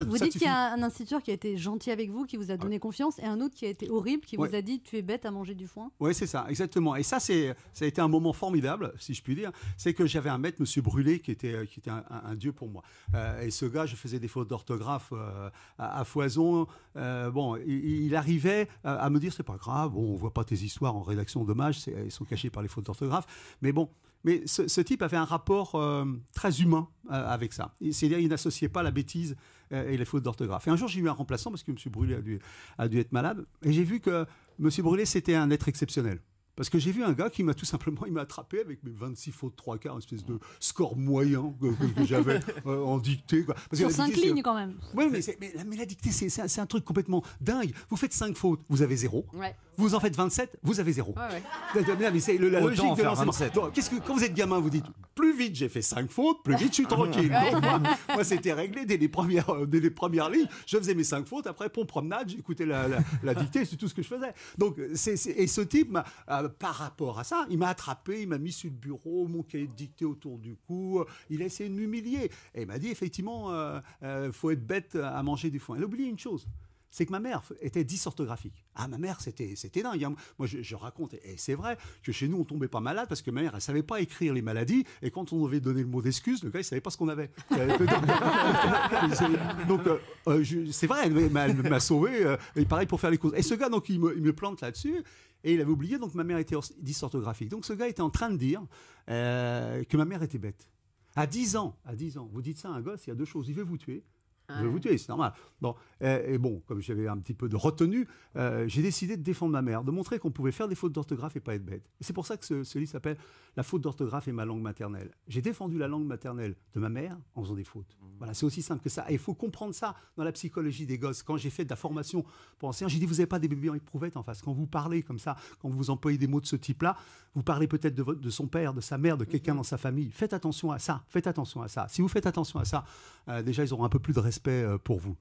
Vous dites qu'il y a un instituteur qui a été gentil avec vous, qui vous a donné confiance, et un autre qui a été horrible, qui vous a dit « tu es bête à manger du foin ». Oui, c'est ça, exactement. Et ça a été un moment formidable, si je puis dire. C'est que j'avais un maître, Monsieur Brûlé, qui était un dieu pour moi. Et ce gars, je faisais des fautes d'orthographe à foison. Bon, il arrivait à me dire « c'est pas grave, bon, on voit pas tes histoires en rédaction, dommage, elles sont cachées par les fautes d'orthographe. » Mais bon, ce type avait un rapport très humain avec ça. C'est-à-dire, il n'associait pas la bêtise et les fautes d'orthographe. Et un jour, j'ai eu un remplaçant parce que M. Brûlé a dû être malade. Et j'ai vu que M. Brûlé, c'était un être exceptionnel. Parce que j'ai vu un gars qui m'a tout simplement attrapé avec mes 26 fautes 3/4, une espèce de score moyen que j'avais en dictée. Quoi. Parce sur 5 lignes quand même. Oui, mais la dictée, c'est un truc complètement dingue. Vous faites 5 fautes, vous avez 0. Ouais. Vous en faites 27, vous avez 0. Mais c'est la logique de l'enseignement. Quand vous êtes gamin, vous dites, plus vite j'ai fait 5 fautes, plus vite je suis tranquille. Donc, moi, c'était réglé dès les premières lignes. Je faisais mes 5 fautes, après, pour promenade, j'écoutais la dictée, c'est tout ce que je faisais. Donc, et ce type, par rapport à ça, il m'a attrapé, il m'a mis sur le bureau, mon cahier de dictée autour du cou, il a essayé de m'humilier. Et il m'a dit, effectivement, faut être bête à manger du foin. Il a oublié une chose. C'est que ma mère était dysorthographique. Ah, ma mère, c'était dingue. Hein. Moi, je raconte, et c'est vrai, que chez nous, on tombait pas malade parce que ma mère, elle savait pas écrire les maladies, et quand on devait donner le mot d'excuse, le gars, il savait pas ce qu'on avait. Donc, c'est vrai, elle m'a sauvé, et pareil pour faire les courses. Et ce gars, donc, il me plante là-dessus, et il avait oublié, donc ma mère était dysorthographique. Donc, ce gars était en train de dire que ma mère était bête. À 10 ans, vous dites ça à un gosse, il y a deux choses. Il veut vous tuer. Je vais vous tuer, c'est normal. Bon, et bon, comme j'avais un petit peu de retenue, j'ai décidé de défendre ma mère, de montrer qu'on pouvait faire des fautes d'orthographe et pas être bête. Et c'est pour ça que ce livre s'appelle « La faute d'orthographe et ma langue maternelle ». J'ai défendu la langue maternelle de ma mère en faisant des fautes. Voilà, c'est aussi simple que ça. Et il faut comprendre ça dans la psychologie des gosses. Quand j'ai fait de la formation pour enseignants, j'ai dit « Vous n'avez pas des bébés en éprouvette en face. Quand vous parlez comme ça, quand vous employez des mots de ce type-là, vous parlez peut-être de son père, de sa mère, de quelqu'un dans sa famille. Faites attention à ça. Faites attention à ça. Si vous faites attention à ça, déjà, ils auront un peu plus de respect pour vous. »